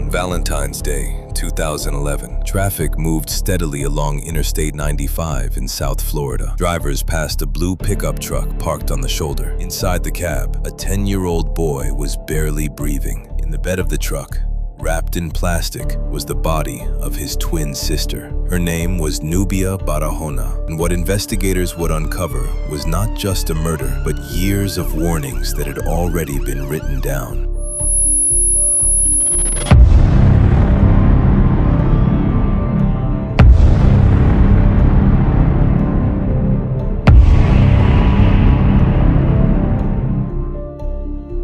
On Valentine's Day, 2011, traffic moved steadily along Interstate 95 in South Florida. Drivers passed a blue pickup truck parked on the shoulder. Inside the cab, a 10-year-old boy was barely breathing. In the bed of the truck, wrapped in plastic, was the body of his twin sister. Her name was Nubia Barahona, and what investigators would uncover was not just a murder, but years of warnings that had already been written down.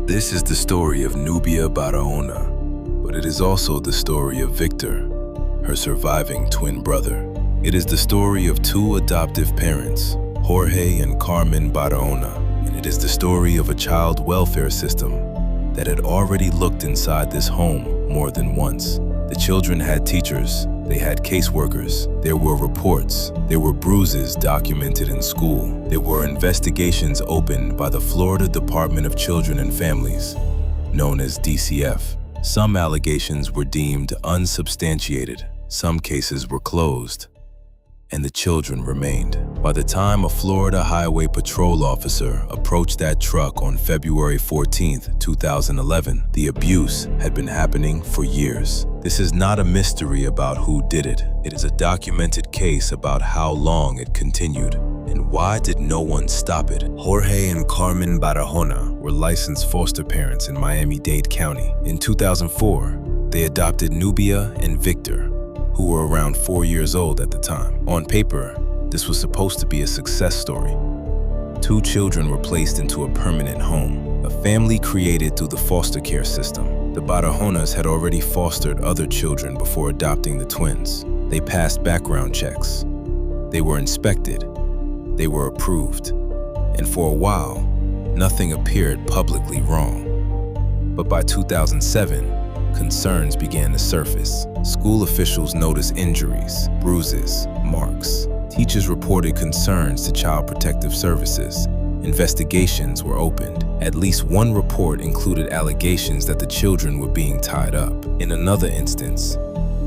This is the story of Nubia Barahona, but it is also the story of Victor, her surviving twin brother. It is the story of two adoptive parents, Jorge and Carmen Barahona, and it is the story of a child welfare system that had already looked inside this home more than once. The children had teachers, they had caseworkers, there were reports, there were bruises documented in school, there were investigations opened by the Florida Department of Children and Families, known as DCF. Some allegations were deemed unsubstantiated, some cases were closed, and the children remained. By the time a Florida Highway Patrol officer approached that truck on February 14, 2011, the abuse had been happening for years. This is not a mystery about who did it. It is a documented case about how long it continued. And why did no one stop it? Jorge and Carmen Barahona were licensed foster parents in Miami-Dade County. In 2004, they adopted Nubia and Victor, who were around 4 years old at the time. On paper, this was supposed to be a success story. 2 children were placed into a permanent home, a family created through the foster care system. The Barahonas had already fostered other children before adopting the twins. They passed background checks. They were inspected. They were approved. And for a while, nothing appeared publicly wrong. But by 2007, concerns began to surface. School officials noticed injuries, bruises, marks. Teachers reported concerns to Child Protective Services. Investigations were opened. At least one report included allegations that the children were being tied up. In another instance,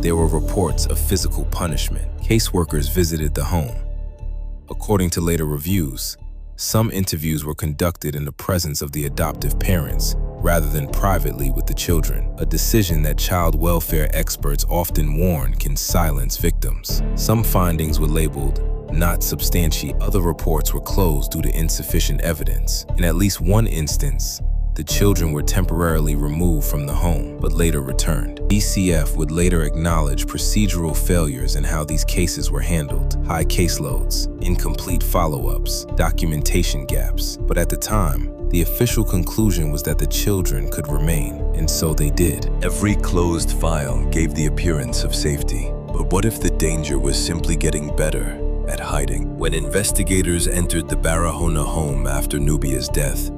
there were reports of physical punishment. Caseworkers visited the home. According to later reviews, some interviews were conducted in the presence of the adoptive parents, rather than privately with the children, a decision that child welfare experts often warn can silence victims. Some findings were labeled not substantiated. Other reports were closed due to insufficient evidence. In at least one instance, the children were temporarily removed from the home, but later returned. DCF would later acknowledge procedural failures in how these cases were handled, high caseloads, incomplete follow-ups, documentation gaps. But at the time, the official conclusion was that the children could remain, and so they did. Every closed file gave the appearance of safety. But what if the danger was simply getting better at hiding? When investigators entered the Barahona home after Nubia's death,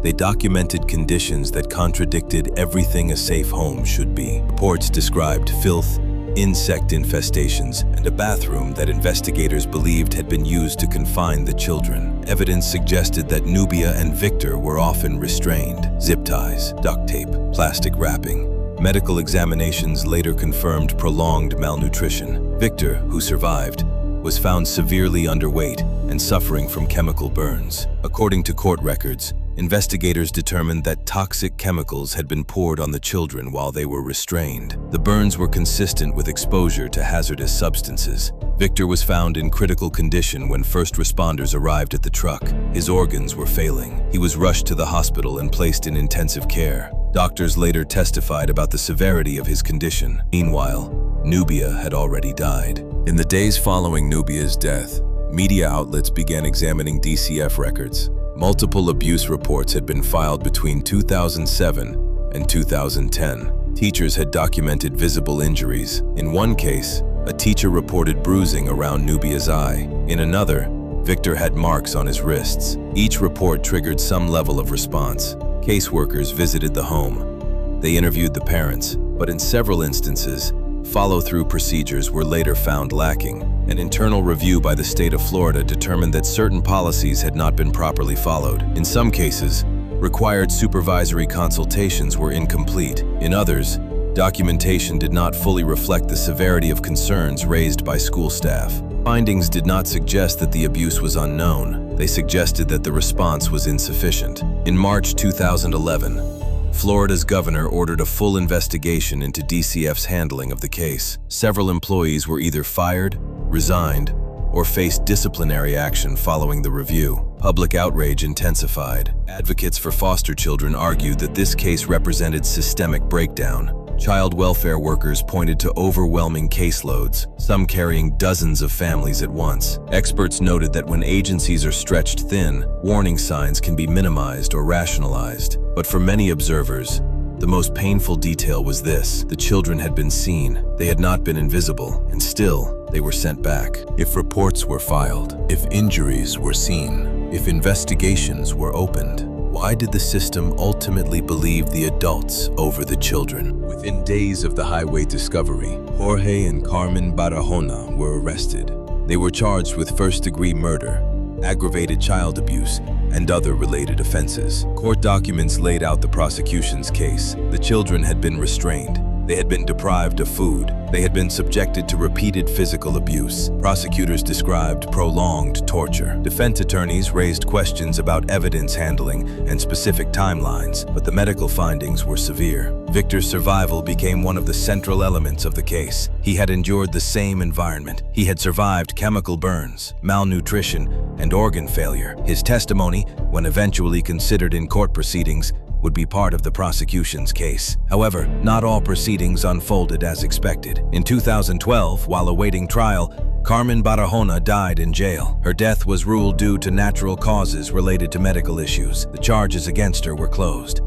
they documented conditions that contradicted everything a safe home should be. Reports described filth, insect infestations, and a bathroom that investigators believed had been used to confine the children. Evidence suggested that Nubia and Victor were often restrained. Zip ties, duct tape, plastic wrapping. Medical examinations later confirmed prolonged malnutrition. Victor, who survived, was found severely underweight and suffering from chemical burns. According to court records, investigators determined that toxic chemicals had been poured on the children while they were restrained. The burns were consistent with exposure to hazardous substances. Victor was found in critical condition when first responders arrived at the truck. His organs were failing. He was rushed to the hospital and placed in intensive care. Doctors later testified about the severity of his condition. Meanwhile, Nubia had already died. In the days following Nubia's death, media outlets began examining DCF records. Multiple abuse reports had been filed between 2007 and 2010. Teachers had documented visible injuries. In one case, a teacher reported bruising around Nubia's eye. In another, Victor had marks on his wrists. Each report triggered some level of response. Caseworkers visited the home. They interviewed the parents, but in several instances, follow-through procedures were later found lacking. An internal review by the state of Florida determined that certain policies had not been properly followed. In some cases, required supervisory consultations were incomplete. In others, Documentation did not fully reflect the severity of concerns raised by school staff. Findings did not suggest that the abuse was unknown. They suggested that the response was insufficient. In March 2011, Florida's governor ordered a full investigation into DCF's handling of the case. Several employees were either fired, resigned, or faced disciplinary action following the review. Public outrage intensified. Advocates for foster children argued that this case represented systemic breakdown. Child welfare workers pointed to overwhelming caseloads, some carrying dozens of families at once. Experts noted that when agencies are stretched thin, warning signs can be minimized or rationalized. But for many observers, the most painful detail was this: the children had been seen, they had not been invisible, and still, they were sent back. If reports were filed, if injuries were seen, if investigations were opened, why did the system ultimately believe the adults over the children? Within days of the highway discovery, Jorge and Carmen Barahona were arrested. They were charged with first-degree murder, aggravated child abuse, and other related offenses. Court documents laid out the prosecution's case. The children had been restrained. They had been deprived of food. They had been subjected to repeated physical abuse. Prosecutors described prolonged torture. Defense attorneys raised questions about evidence handling and specific timelines, but the medical findings were severe. Victor's survival became one of the central elements of the case. He had endured the same environment. He had survived chemical burns, malnutrition, and organ failure. His testimony, when eventually considered in court proceedings, would be part of the prosecution's case. However, not all proceedings unfolded as expected. In 2012, while awaiting trial, Carmen Barahona died in jail. Her death was ruled due to natural causes related to medical issues. The charges against her were closed.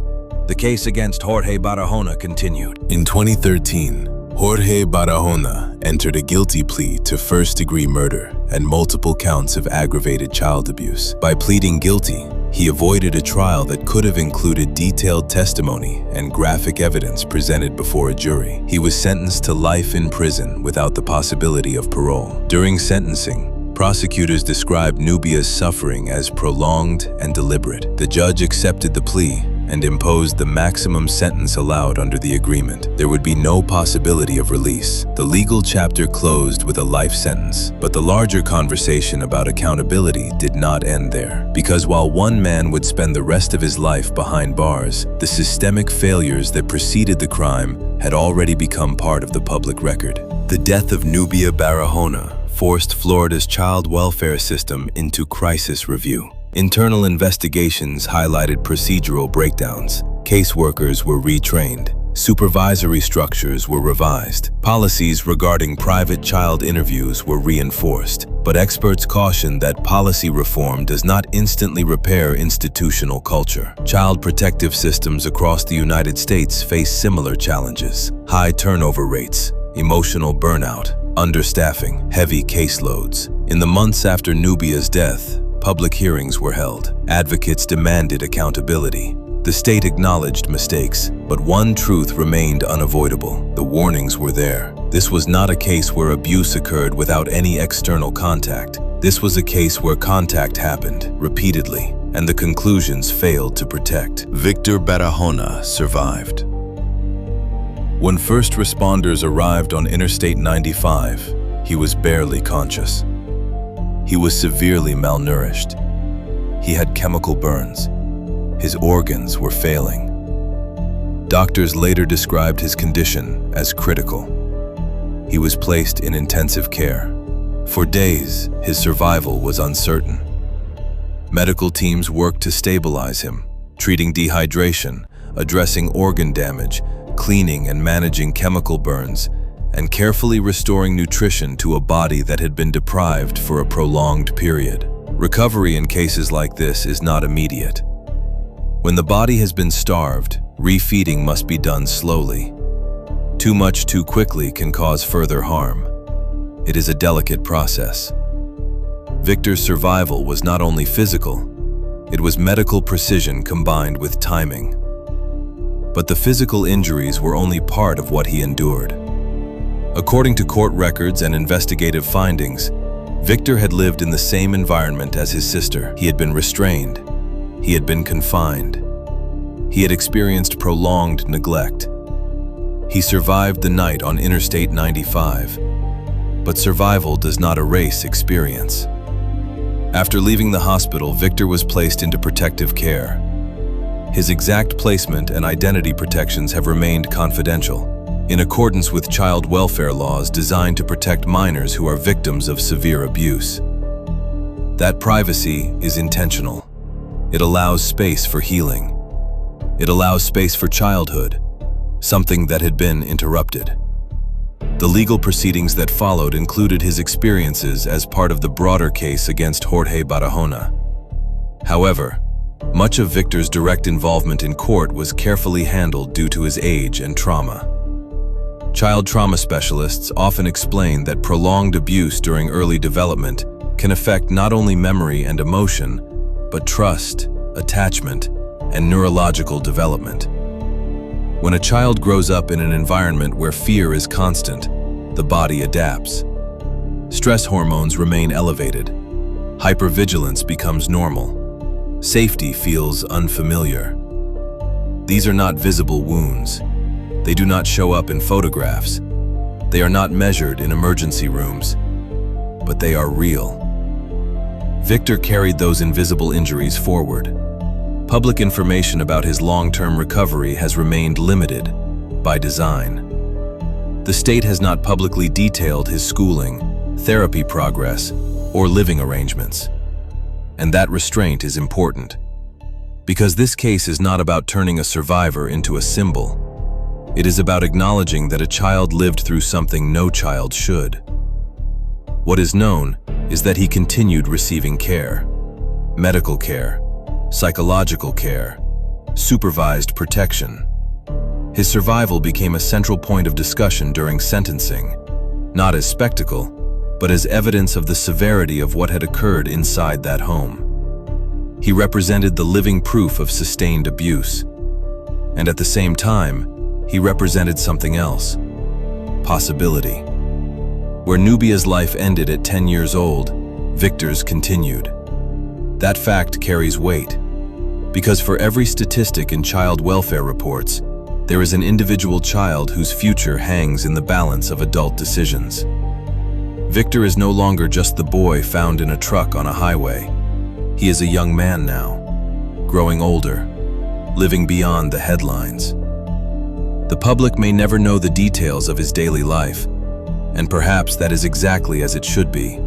The case against Jorge Barahona continued. In 2013, Jorge Barahona entered a guilty plea to first-degree murder and multiple counts of aggravated child abuse. By pleading guilty, he avoided a trial that could have included detailed testimony and graphic evidence presented before a jury. He was sentenced to life in prison without the possibility of parole. During sentencing, prosecutors described Nubia's suffering as prolonged and deliberate. The judge accepted the plea and imposed the maximum sentence allowed under the agreement. There would be no possibility of release. The legal chapter closed with a life sentence, but the larger conversation about accountability did not end there. Because while one man would spend the rest of his life behind bars, the systemic failures that preceded the crime had already become part of the public record. The death of Nubia Barahona forced Florida's child welfare system into crisis review. Internal investigations highlighted procedural breakdowns. Caseworkers were retrained. Supervisory structures were revised. Policies regarding private child interviews were reinforced. But experts cautioned that policy reform does not instantly repair institutional culture. Child protective systems across the United States face similar challenges: high turnover rates, emotional burnout, understaffing, heavy caseloads. In the months after Nubia's death, public hearings were held. Advocates demanded accountability. The state acknowledged mistakes, but one truth remained unavoidable. The warnings were there. This was not a case where abuse occurred without any external contact. This was a case where contact happened repeatedly, and the conclusions failed to protect. Victor Barahona survived. When first responders arrived on Interstate 95, he was barely conscious. He was severely malnourished. He had chemical burns. His organs were failing. Doctors later described his condition as critical. He was placed in intensive care. For days, his survival was uncertain. Medical teams worked to stabilize him, treating dehydration, addressing organ damage, cleaning and managing chemical burns, and carefully restoring nutrition to a body that had been deprived for a prolonged period. Recovery in cases like this is not immediate. When the body has been starved, refeeding must be done slowly. Too much too quickly can cause further harm. It is a delicate process. Victor's survival was not only physical, it was medical precision combined with timing. But the physical injuries were only part of what he endured. According to court records and investigative findings, Victor had lived in the same environment as his sister. He had been restrained. He had been confined. He had experienced prolonged neglect. He survived the night on Interstate 95. But survival does not erase experience. After leaving the hospital, Victor was placed into protective care. His exact placement and identity protections have remained confidential, in accordance with child welfare laws designed to protect minors who are victims of severe abuse. That privacy is intentional. It allows space for healing. It allows space for childhood, something that had been interrupted. The legal proceedings that followed included his experiences as part of the broader case against Jorge Barahona. However, much of Victor's direct involvement in court was carefully handled due to his age and trauma. Child trauma specialists often explain that prolonged abuse during early development can affect not only memory and emotion, but trust, attachment, and neurological development. When a child grows up in an environment where fear is constant, the body adapts. Stress hormones remain elevated. Hypervigilance becomes normal. Safety feels unfamiliar. These are not visible wounds. They do not show up in photographs. They are not measured in emergency rooms, but they are real. Victor carried those invisible injuries forward. Public information about his long-term recovery has remained limited by design. The state has not publicly detailed his schooling, therapy progress, or living arrangements. And that restraint is important, because this case is not about turning a survivor into a symbol. It is about acknowledging that a child lived through something no child should. What is known is that he continued receiving care, medical care, psychological care, supervised protection. His survival became a central point of discussion during sentencing, not as spectacle, but as evidence of the severity of what had occurred inside that home. He represented the living proof of sustained abuse, and at the same time, he represented something else: possibility. Where Nubia's life ended at 10 years old, Victor's continued. That fact carries weight, because for every statistic in child welfare reports, there is an individual child whose future hangs in the balance of adult decisions. Victor is no longer just the boy found in a truck on a highway. He is a young man now, growing older, living beyond the headlines. The public may never know the details of his daily life, and perhaps that is exactly as it should be.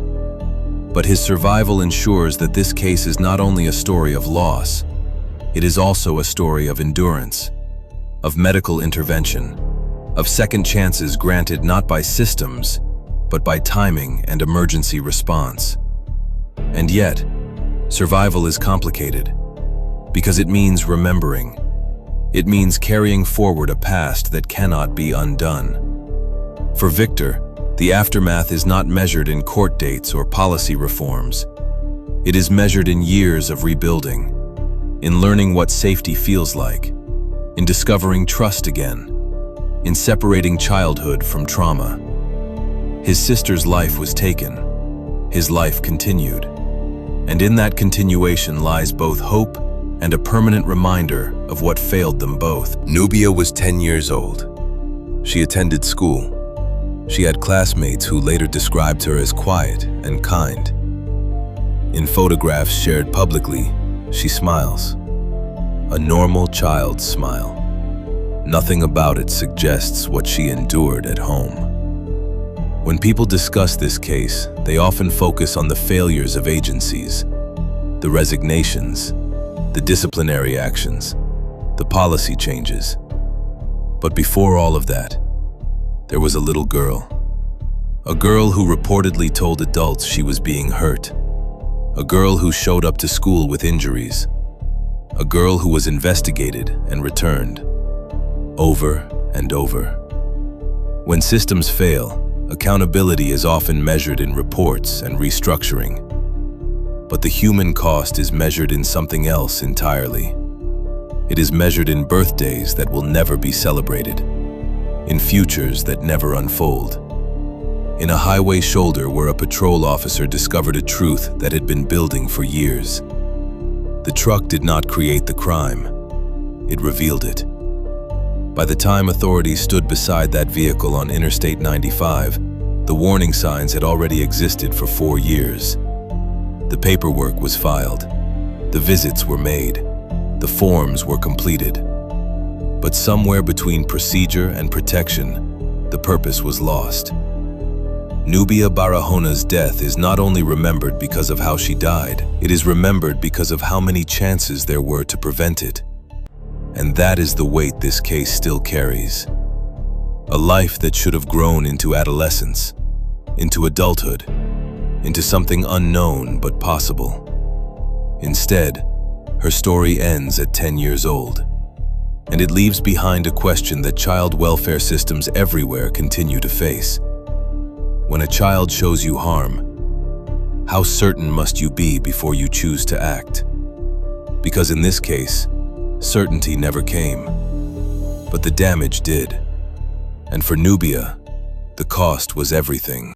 But his survival ensures that this case is not only a story of loss, it is also a story of endurance, of medical intervention, of second chances granted not by systems, but by timing and emergency response. And yet, survival is complicated, because it means remembering. It means carrying forward a past that cannot be undone. For Victor, the aftermath is not measured in court dates or policy reforms. It is measured in years of rebuilding, in learning what safety feels like, in discovering trust again, in separating childhood from trauma. His sister's life was taken. His life continued. And in that continuation lies both hope and a permanent reminder of what failed them both. Nubia was 10 years old. She attended school. She had classmates who later described her as quiet and kind. In photographs shared publicly, she smiles. A normal child's smile. Nothing about it suggests what she endured at home. When people discuss this case, they often focus on the failures of agencies, the resignations, the disciplinary actions, the policy changes. But before all of that, there was a little girl. A girl who reportedly told adults she was being hurt. A girl who showed up to school with injuries. A girl who was investigated and returned, over and over. When systems fail, accountability is often measured in reports and restructuring. But the human cost is measured in something else entirely. It is measured in birthdays that will never be celebrated, in futures that never unfold. In a highway shoulder where a patrol officer discovered a truth that had been building for years. The truck did not create the crime, it revealed it. By the time authorities stood beside that vehicle on Interstate 95, the warning signs had already existed for 4 years. The paperwork was filed. The visits were made. The forms were completed. But somewhere between procedure and protection, the purpose was lost. Nubia Barahona's death is not only remembered because of how she died, it is remembered because of how many chances there were to prevent it. And that is the weight this case still carries. A life that should have grown into adolescence, into adulthood, into something unknown but possible. Instead, her story ends at 10 years old, and it leaves behind a question that child welfare systems everywhere continue to face. When a child shows you harm, how certain must you be before you choose to act? Because in this case, certainty never came, but the damage did. And for Nubia, the cost was everything.